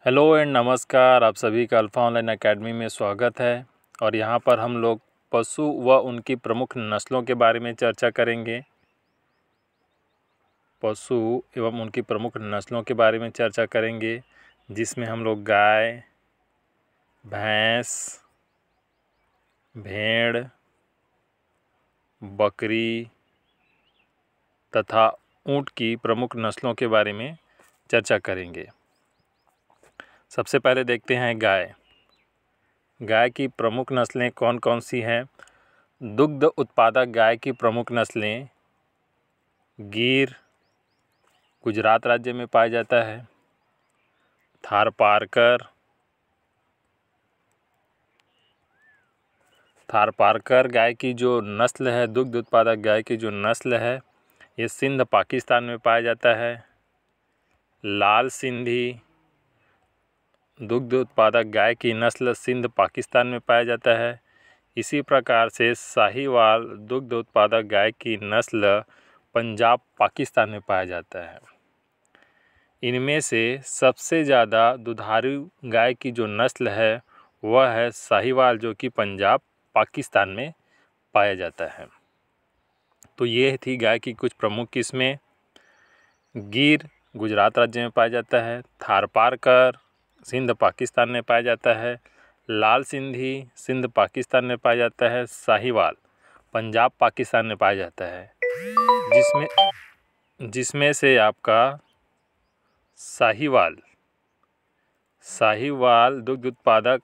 Hello and नमस्कार। आप सभी का अल्फ़ा ऑनलाइन अकेडमी में स्वागत है। और यहाँ पर हम लोग पशु व उनकी प्रमुख नस्लों के बारे में चर्चा करेंगे। पशु एवं उनकी प्रमुख नस्लों के बारे में चर्चा करेंगे, जिसमें हम लोग गाय, भैंस, भेड़, बकरी तथा ऊँट की प्रमुख नस्लों के बारे में चर्चा करेंगे। सबसे पहले देखते हैं गाय। गाय की प्रमुख नस्लें कौन कौन सी हैं? दुग्ध उत्पादक गाय की प्रमुख नस्लें गिर गुजरात राज्य में पाया जाता है, थारपारकर गाय की जो नस्ल है, दुग्ध उत्पादक गाय की जो नस्ल है, ये सिंध पाकिस्तान में पाया जाता है। लाल सिंधी दुग्ध उत्पादक गाय की नस्ल सिंध पाकिस्तान में पाया जाता है। इसी प्रकार से साहीवाल दुग्ध उत्पादक गाय की नस्ल पंजाब पाकिस्तान में पाया जाता है। इनमें से सबसे ज़्यादा दुधारू गाय की जो नस्ल है वह है साहीवाल, जो कि पंजाब पाकिस्तान में पाया जाता है। तो ये थी गाय की कुछ प्रमुख किस्में। गिर गुजरात राज्य में पाया जाता है, थारपारकर सिंध पाकिस्तान में पाया जाता है, लाल सिंधी सिंध पाकिस्तान में पाया जाता है, साहीवाल पंजाब पाकिस्तान में पाया जाता है। जिसमें से आपका साहीवाल दुग्ध उत्पादक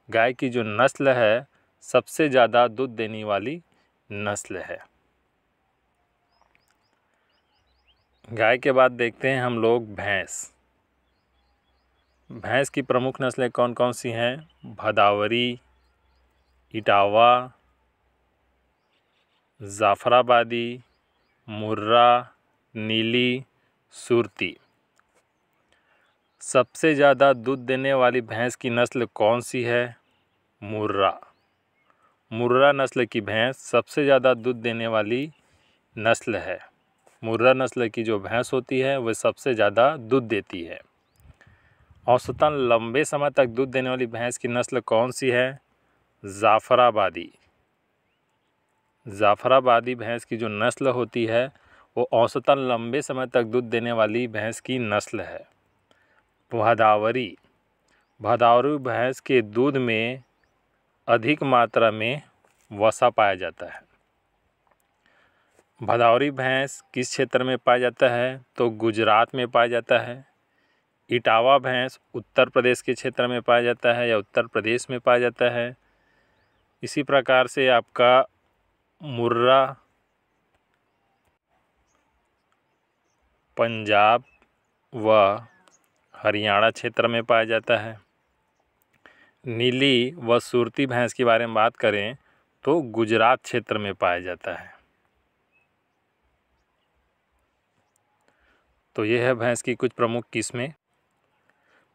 गाय की जो नस्ल है सबसे ज़्यादा दूध देने वाली नस्ल है। गाय के बाद देखते हैं हम लोग भैंस की प्रमुख नस्लें कौन कौन सी हैं? भदावरी, इटावा, जाफराबादी, मुर्रा, नीली, सुरती। सबसे ज़्यादा दूध देने वाली भैंस की नस्ल कौन सी है? मुर्रा नस्ल की भैंस सबसे ज़्यादा दूध देने वाली नस्ल है। मुर्रा नस्ल की जो भैंस होती है वह सबसे ज़्यादा दूध देती है। औसतन लंबे समय तक दूध देने वाली भैंस की नस्ल कौन सी है? जाफराबादी भैंस की जो नस्ल होती है वो औसतन लंबे समय तक दूध देने वाली भैंस की नस्ल है। भदावरी भैंस के दूध में अधिक मात्रा में वसा पाया जाता है। भदावरी भैंस किस क्षेत्र में पाया जाता है? तो गुजरात में पाया जाता है। इटावा भैंस उत्तर प्रदेश के क्षेत्र में पाया जाता है या उत्तर प्रदेश में पाया जाता है। इसी प्रकार से आपका मुर्रा पंजाब व हरियाणा क्षेत्र में पाया जाता है। नीली व सुरती भैंस के बारे में बात करें तो गुजरात क्षेत्र में पाया जाता है। तो यह है भैंस की कुछ प्रमुख किस्में।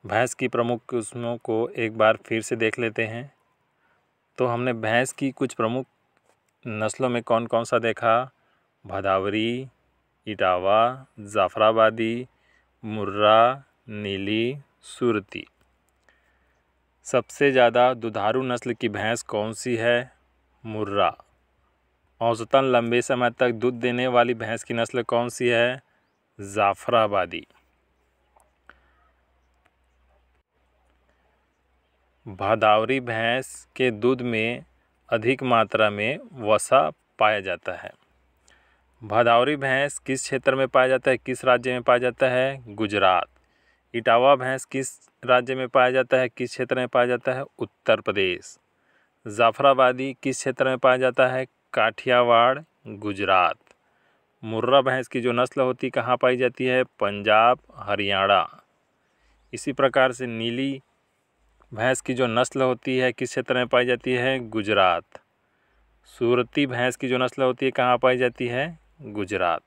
भैंस की प्रमुख किस्मों को एक बार फिर से देख लेते हैं। तो हमने भैंस की कुछ प्रमुख नस्लों में कौन कौन सा देखा? भदावरी, इटावा, जाफराबादी, मुर्रा, नीली, सुरती। सबसे ज़्यादा दुधारू नस्ल की भैंस कौन सी है? मुर्रा। औसतन लंबे समय तक दूध देने वाली भैंस की नस्ल कौन सी है? जाफराबादी। भदावरी भैंस के दूध में अधिक मात्रा में वसा पाया जाता है। भदावरी भैंस किस क्षेत्र में पाया जाता है, किस राज्य में पाया जाता है? गुजरात। इटावा भैंस किस राज्य में पाया जाता है, किस क्षेत्र में पाया जाता है? उत्तर प्रदेश। जाफराबादी किस क्षेत्र में पाया जाता है? काठियावाड़, गुजरात। मुर्रा भैंस की जो नस्ल होती कहाँ पाई जाती है? पंजाब, हरियाणा। इसी प्रकार से नीली भैंस की जो नस्ल होती है किस क्षेत्र में पाई जाती है? गुजरात। सुरती भैंस की जो नस्ल होती है कहाँ पाई जाती है? गुजरात।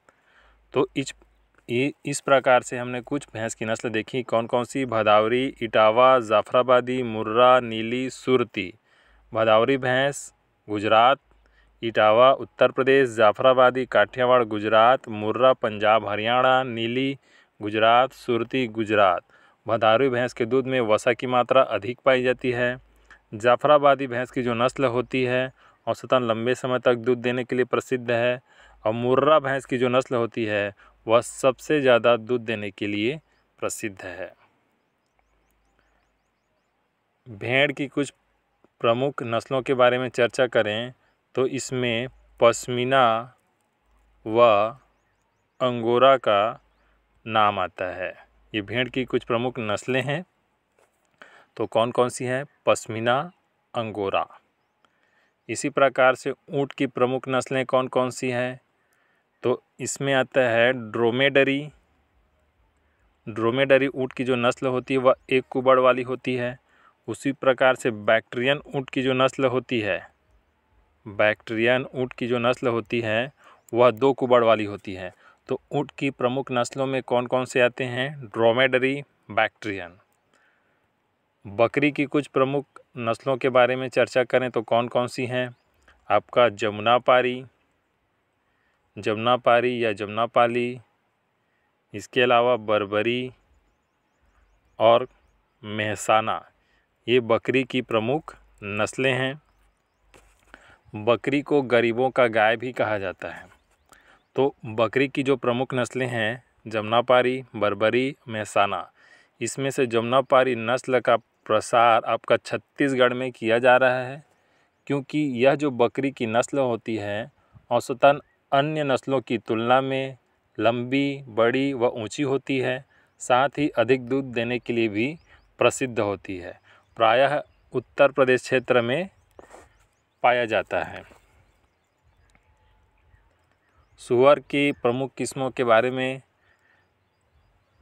तो इस प्रकार से हमने कुछ भैंस की नस्ल देखी। कौन कौन सी? भदावरी, इटावा, जाफराबादी, मुर्रा, नीली, सुरती। भदावरी भैंस गुजरात, इटावा उत्तर प्रदेश, जाफराबादी काठियावाड़ गुजरात, मुर्रा पंजाब हरियाणा, नीली गुजरात, सुरती गुजरात। भदावरी भैंस के दूध में वसा की मात्रा अधिक पाई जाती है। जाफराबादी भैंस की जो नस्ल होती है औसतन लंबे समय तक दूध देने के लिए प्रसिद्ध है। और मुर्रा भैंस की जो नस्ल होती है वह सबसे ज़्यादा दूध देने के लिए प्रसिद्ध है। भेड़ की कुछ प्रमुख नस्लों के बारे में चर्चा करें तो इसमें पश्मीना व अंगोरा का नाम आता है। ये भेड़ की कुछ प्रमुख नस्लें हैं। तो कौन कौन सी हैं? पश्मीना, अंगोरा। इसी प्रकार से ऊँट की प्रमुख नस्लें कौन कौन सी हैं? तो इसमें आता है ड्रोमेडरी। ड्रोमेडरी ऊँट की जो नस्ल होती है वह एक कुबड़ वाली होती है। उसी प्रकार से बैक्ट्रियन ऊँट की जो नस्ल होती है, बैक्ट्रियन ऊँट की जो नस्ल होती है वह 2 कुबड़ वाली होती है। तो ऊँट की प्रमुख नस्लों में कौन कौन से आते हैं? Dromedary, Bactrian. बकरी की कुछ प्रमुख नस्लों के बारे में चर्चा करें तो कौन कौन सी हैं? आपका जमुनापारी या जमुनापाली, इसके अलावा बर्बरी और मेहसाना, ये बकरी की प्रमुख नस्लें हैं। बकरी को गरीबों का गाय भी कहा जाता है। तो बकरी की जो प्रमुख नस्लें हैं जमुनापारी, बर्बरी, मेहसाना, इसमें से जमुनापारी नस्ल का प्रसार आपका छत्तीसगढ़ में किया जा रहा है, क्योंकि यह जो बकरी की नस्ल होती है औसतन अन्य नस्लों की तुलना में लंबी, बड़ी व ऊंची होती है, साथ ही अधिक दूध देने के लिए भी प्रसिद्ध होती है। प्रायः उत्तर प्रदेश क्षेत्र में पाया जाता है। सूअर की प्रमुख किस्मों के बारे में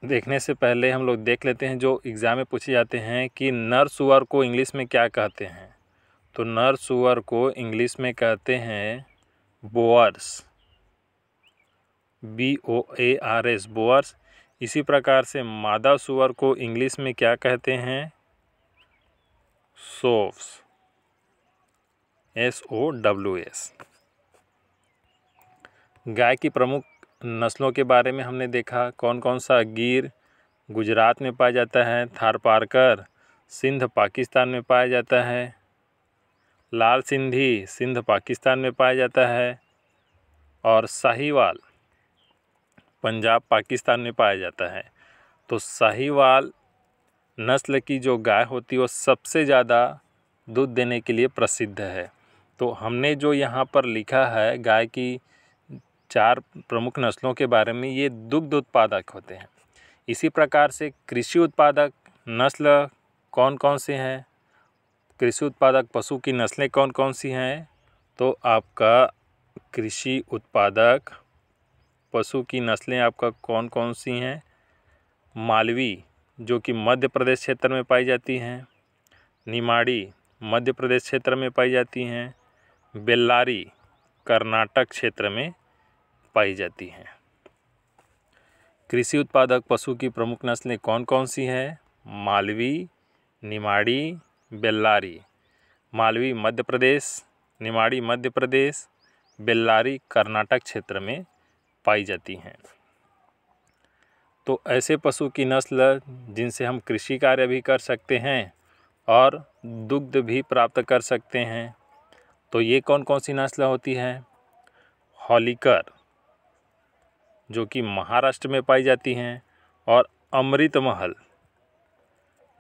देखने से पहले हम लोग देख लेते हैं जो एग्ज़ाम में पूछे जाते हैं कि नर सूअर को इंग्लिश में क्या कहते हैं। तो नर सूअर को इंग्लिश में कहते हैं बोअर्स, BOARS, बोअर्स। इसी प्रकार से मादा सूअर को इंग्लिश में क्या कहते हैं? सोव्स, SOWS। गाय की प्रमुख नस्लों के बारे में हमने देखा कौन कौन सा? गिर गुजरात में पाया जाता है, थारपारकर सिंध पाकिस्तान में पाया जाता है, लाल सिंधी सिंध पाकिस्तान में पाया जाता है और साहिवाल पंजाब पाकिस्तान में पाया जाता है। तो साहिवाल नस्ल की जो गाय होती है वो सबसे ज़्यादा दूध देने के लिए प्रसिद्ध है। तो हमने जो यहाँ पर लिखा है गाय की 4 प्रमुख नस्लों के बारे में, ये दुग्ध उत्पादक होते हैं। इसी प्रकार से कृषि उत्पादक नस्ल कौन कौन से हैं? कृषि उत्पादक पशु की नस्लें कौन कौन सी हैं? तो आपका कृषि उत्पादक पशु की नस्लें आपका कौन कौन सी हैं? मालवी जो कि मध्य प्रदेश क्षेत्र में पाई जाती हैं, निमाड़ी मध्य प्रदेश क्षेत्र में पाई जाती हैं, बेल्लारी कर्नाटक क्षेत्र में पाई जाती हैं। कृषि उत्पादक पशु की प्रमुख नस्लें कौन कौन सी हैं? मालवी, निमाड़ी, बेल्लारी। मालवी मध्य प्रदेश, निमाड़ी मध्य प्रदेश, बेल्लारी कर्नाटक क्षेत्र में पाई जाती हैं। तो ऐसे पशु की नस्ल जिनसे हम कृषि कार्य भी कर सकते हैं और दुग्ध भी प्राप्त कर सकते हैं, तो ये कौन कौन सी नस्ल होती है? हॉलीकर जो कि महाराष्ट्र में पाई जाती हैं और अमृतमहल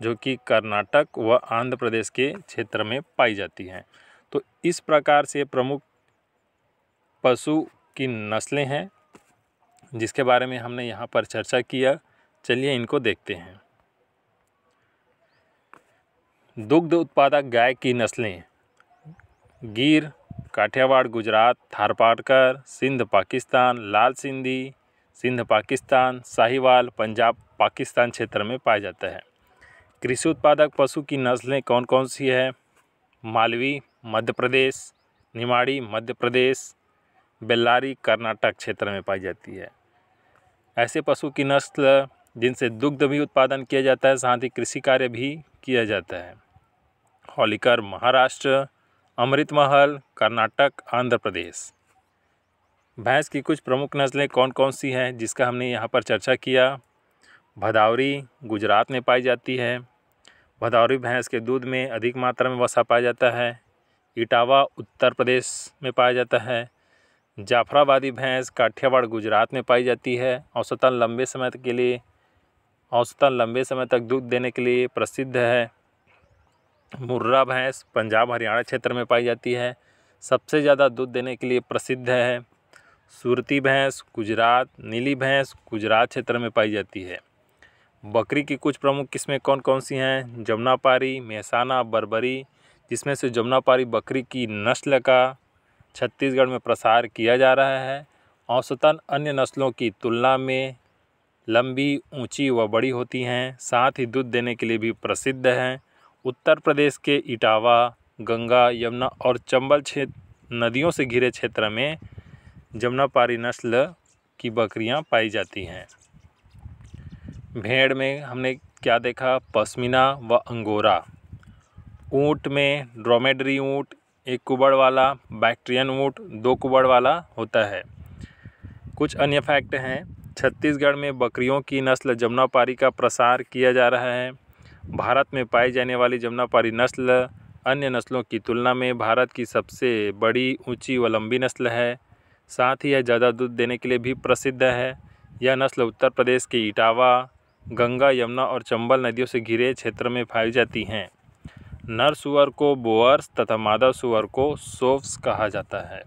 जो कि कर्नाटक व आंध्र प्रदेश के क्षेत्र में पाई जाती हैं। तो इस प्रकार से प्रमुख पशु की नस्लें हैं जिसके बारे में हमने यहाँ पर चर्चा किया। चलिए इनको देखते हैं। दुग्ध उत्पादक गाय की नस्लें गिर काठियावाड़ गुजरात, थारपारकर सिंध पाकिस्तान, लाल सिंधी सिंध पाकिस्तान, साहिवाल पंजाब पाकिस्तान क्षेत्र में पाया जाता है। कृषि उत्पादक पशु की नस्लें कौन कौन सी है? मालवी मध्य प्रदेश, निमाड़ी मध्य प्रदेश, बेल्लारी कर्नाटक क्षेत्र में पाई जाती है। ऐसे पशु की नस्ल जिनसे दुग्ध भी उत्पादन किया जाता है, साथ ही कृषि कार्य भी किया जाता है। हॉलीकर महाराष्ट्र, अमृतमहल कर्नाटक आंध्र प्रदेश। भैंस की कुछ प्रमुख नस्लें कौन कौन सी हैं जिसका हमने यहाँ पर चर्चा किया? भदौरी गुजरात में पाई जाती है। भदौरी भैंस के दूध में अधिक मात्रा में वसा पाया जाता है। इटावा उत्तर प्रदेश में पाया जाता है। जाफराबादी भैंस काठियावाड़ गुजरात में पाई जाती है। औसतन लंबे समय तक दूध देने के लिए प्रसिद्ध है। मुर्रा भैंस पंजाब हरियाणा क्षेत्र में पाई जाती है, सबसे ज़्यादा दूध देने के लिए प्रसिद्ध है। सुरती भैंस गुजरात, नीली भैंस गुजरात क्षेत्र में पाई जाती है। बकरी की कुछ प्रमुख किस्में कौन कौन सी हैं? जमुनापारी, मेहसाना, बर्बरी, जिसमें से जमुनापारी बकरी की नस्ल का छत्तीसगढ़ में प्रसार किया जा रहा है। औसतन अन्य नस्लों की तुलना में लंबी, ऊंची व बड़ी होती हैं, साथ ही दूध देने के लिए भी प्रसिद्ध हैं। उत्तर प्रदेश के इटावा, गंगा, यमुना और चंबल नदियों से घिरे क्षेत्र में जमुनापारी नस्ल की बकरियां पाई जाती हैं। भेड़ में हमने क्या देखा? पश्मीना व अंगोरा। ऊँट में ड्रोमेडरी ऊँट, एक कुबड़ वाला, बैक्ट्रियन ऊँट, 2 कुबड़ वाला होता है। कुछ अन्य फैक्ट हैं। छत्तीसगढ़ में बकरियों की नस्ल जमुनापारी का प्रसार किया जा रहा है। भारत में पाई जाने वाली जमुनापारी नस्ल अन्य नस्लों की तुलना में भारत की सबसे बड़ी, ऊंची व लंबी नस्ल है। साथ ही यह ज़्यादा दूध देने के लिए भी प्रसिद्ध है। यह नस्ल उत्तर प्रदेश के इटावा, गंगा, यमुना और चंबल नदियों से घिरे क्षेत्र में पाई जाती हैं। नर सुअर को बोअर्स तथा मादा सुअर को सोव्स कहा जाता है।